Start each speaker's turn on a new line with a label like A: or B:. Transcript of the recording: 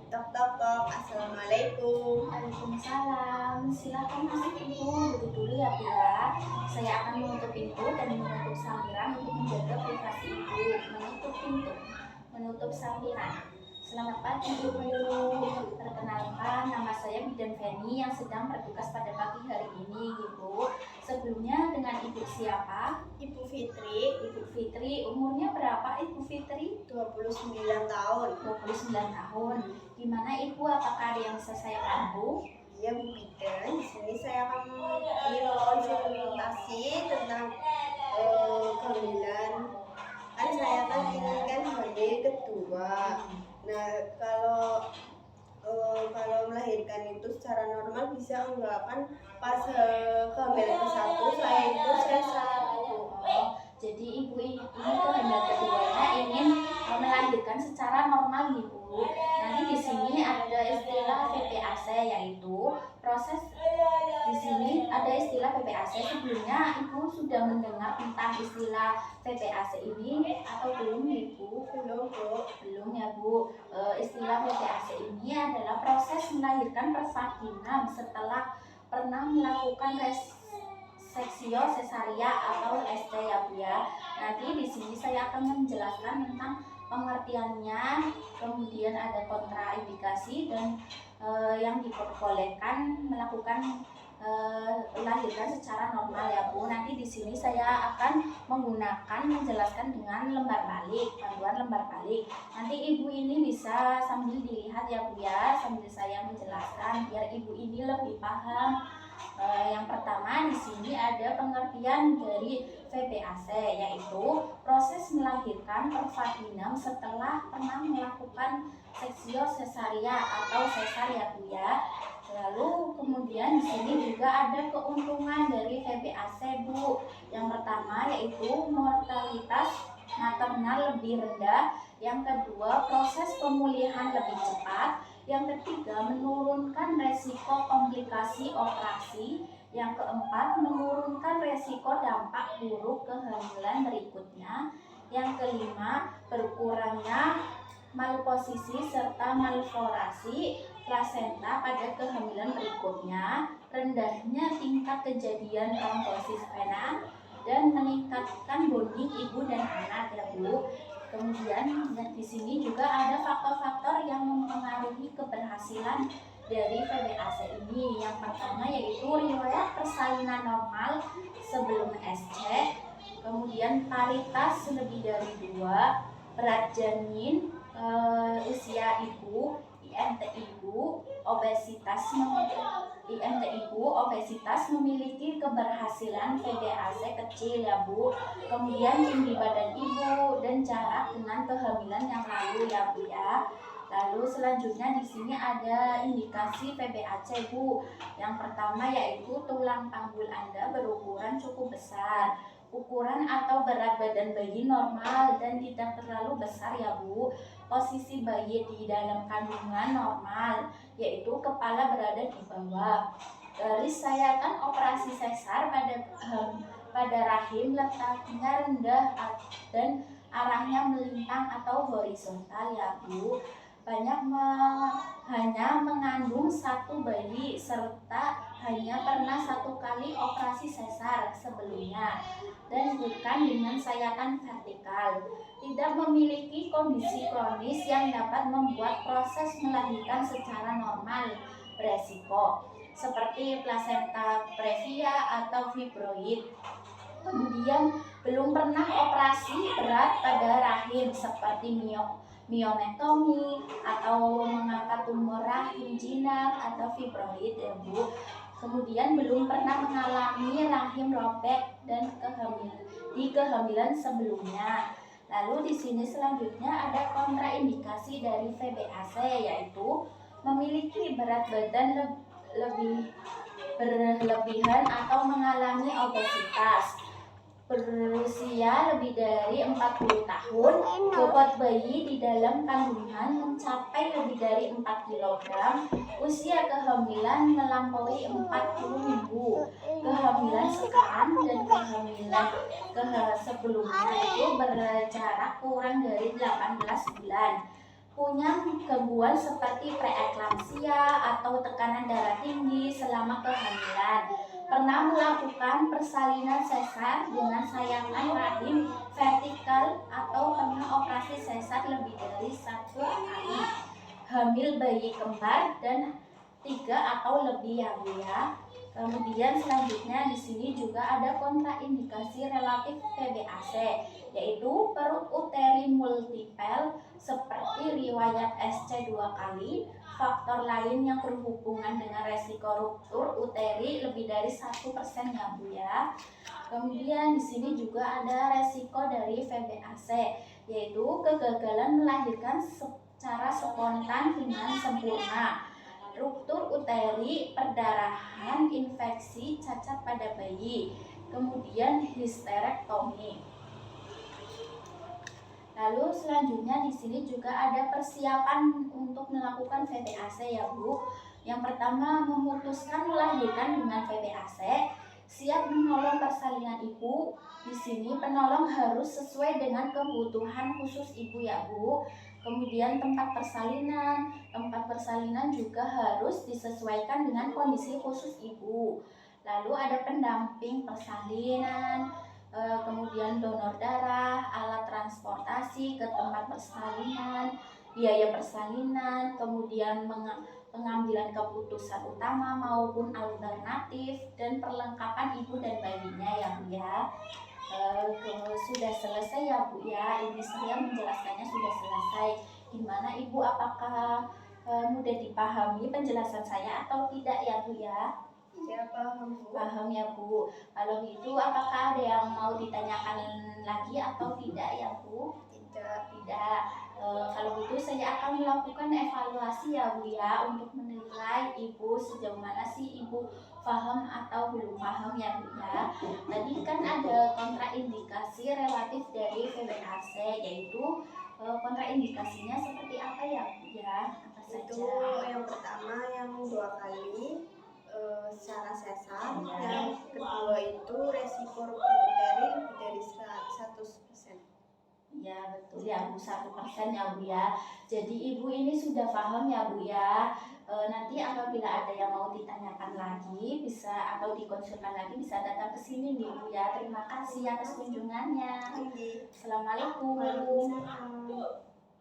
A: Tok tok tok. Assalamualaikum.
B: Waalaikumsalam. Silakan masuk Ibu. Duduk dulu ya Bu ya. Saya akan menutup pintu dan menutup sambiran untuk menjaga privasi Ibu. Menutup pintu, menutup sambiran. Selamat pagi Ibu. Perkenalkan, nama saya Bidan Feni yang sedang bertugas pada pagi hari ini Ibu. Sebelumnya dengan Ibu siapa?
A: Ibu Fitri,
B: Ibu Fitri. Umurnya berapa Ibu Fitri?
A: 29 tahun.
B: 29 tahun. Gimana Ibu, apakah ada yang bisa saya bantu?
A: Ya Bu Bidan, di sini saya akan ingin konsultasi tentang kehamilan. Kan saya kan ini kan hamil kedua. Nah, kalau melahirkan itu secara normal bisa enggak? Kan pas kehamilan ke-1 saya itu sesar.
B: Jadi Ibu ini kehendak keduanya ingin melahirkan secara normal Ibu. Nanti di sini ada istilah VPAC, yaitu proses. Di sini ada istilah VPAC. Sebelumnya Ibu sudah mendengar tentang istilah VPAC ini atau belum Ibu?
A: Belum Bu.
B: Belum ya Bu. Istilah VPAC ini adalah proses melahirkan per vagina setelah pernah melakukan seksio sesaria atau ST ya Bu ya. Nanti di sini saya akan menjelaskan tentang pengertiannya, kemudian ada kontraindikasi dan yang diperbolehkan melakukan melahirkan secara normal ya Bu. Nanti di sini saya akan menjelaskan dengan lembar balik, panduan lembar balik. Nanti Ibu ini bisa sambil dilihat ya Bu ya, sambil saya menjelaskan biar Ibu ini lebih paham. Yang pertama di sini ada pengertian dari VPAC, yaitu proses melahirkan per vagina setelah pernah melakukan seksio sesaria atau sesar ya Bu ya. Lalu kemudian di sini juga ada keuntungan dari VPAC Bu. Yang pertama yaitu mortalitas maternal lebih rendah. Yang kedua, proses pemulihan lebih cepat. Yang ketiga, menurunkan resiko komplikasi operasi. Yang keempat, menurunkan resiko dampak buruk kehamilan berikutnya. Yang kelima, berkurangnya malposisi serta malforasi plasenta pada kehamilan berikutnya, rendahnya tingkat kejadian trombosis vena, dan meningkatkan bonding ibu dan anak ya Bu. Kemudian di sini juga ada faktor-faktor yang mempengaruhi keberhasilan dari VPAC ini. Yang pertama yaitu riwayat persalinan normal sebelum SC, kemudian paritas lebih dari 2, berat janin, usia ibu, IMT ibu, obesitas memiliki keberhasilan VPAC kecil ya Bu. Kemudian tinggi badan ibu dan jarak dengan kehamilan yang lalu ya Bu ya. Lalu selanjutnya di sini ada indikasi VPAC Bu. Yang pertama yaitu tulang panggul Anda berukuran cukup besar. Ukuran atau berat badan bayi normal dan tidak terlalu besar ya Bu. Posisi bayi di dalam kandungan normal, yaitu kepala berada di bawah. Garis sayatan operasi sesar pada rahim letaknya rendah dan arahnya melintang atau horizontal ya Bu. Hanya mengandung 1 bayi serta hanya pernah 1 kali operasi sesar sebelumnya dan bukan dengan sayatan vertikal. Tidak memiliki kondisi kronis yang dapat membuat proses melahirkan secara normal beresiko seperti plasenta previa atau fibroid. Kemudian belum pernah operasi berat pada rahim seperti mioektomi atau mengangkat tumor rahim jinak atau fibroid ya Bu. Kemudian belum pernah mengalami rahim robek dan kehamilan sebelumnya. Lalu di sini selanjutnya ada kontraindikasi dari VPAC, yaitu memiliki berat badan berlebihan atau mengalami obesitas, berusia lebih dari 40 tahun, bobot bayi di dalam kandungan mencapai lebih dari 4 kg, usia kehamilan melampaui 40 minggu, kehamilan sekarang dan kehamilan sebelumnya itu berjarak kurang dari 18 bulan, punya gangguan seperti preeklamsia atau tekanan darah tinggi selama kehamilan, pernah melakukan persalinan sesar dengan sayangan rahim vertikal atau pernah operasi sesar lebih dari 1 kali, hamil bayi kembar dan 3 atau lebih ya Bu ya. Kemudian selanjutnya di sini juga ada kontraindikasi relatif PBAC, yaitu perut uteri multipel seperti riwayat SC 2 kali, faktor lain yang berhubungan dengan resiko ruptur uteri lebih dari 1% ya Bu ya. Kemudian di sini juga ada resiko dari VBAC, yaitu kegagalan melahirkan secara spontan dengan sempurna, ruptur uteri, perdarahan, infeksi, cacat pada bayi, kemudian histerektomi. Lalu selanjutnya di sini juga ada persiapan untuk melakukan VBAC ya Bu. Yang pertama, memutuskan melahirkan dengan VBAC, siap menolong persalinan ibu. Di sini penolong harus sesuai dengan kebutuhan khusus ibu ya Bu. Kemudian tempat persalinan juga harus disesuaikan dengan kondisi khusus ibu. Lalu ada pendamping persalinan, kemudian donor darah, alat transportasi ke tempat persalinan, biaya persalinan, kemudian pengambilan keputusan utama maupun alternatif, dan perlengkapan ibu dan bayinya ya Bu ya. Sudah selesai ya Bu ya, ini saya menjelaskannya sudah selesai. Gimana Ibu, apakah mudah dipahami penjelasan saya atau tidak ya Bu ya?
A: Ya, paham Bu.
B: Paham ya Bu. Kalau gitu apakah ada yang mau ditanyakan lagi atau tidak ya Bu? Tidak. Kalau gitu saya akan melakukan evaluasi ya Bu ya, untuk menilai Ibu sejauh mana sih Ibu paham atau belum paham ya Bu ya. Tadi kan ada kontraindikasi relatif dari VBAC, yaitu kontraindikasinya seperti apa ya Bu ya? Apa
A: Itu
B: saja?
A: yang pertama yang 2 kali secara sesar,
B: Ya.
A: yang kedua itu resiko ruptur uteri lebih dari 100%.
B: Ya betul ya Bu, 1% ya Bu ya. Jadi Ibu ini sudah paham ya Bu ya. Nanti apabila ada yang mau ditanyakan lagi bisa atau dikonsulkan lagi bisa datang ke sini nih Bu ya. Terima kasih atas kunjungannya.
A: Tinggi.
B: Assalamualaikum.
A: Waalaikumsalam.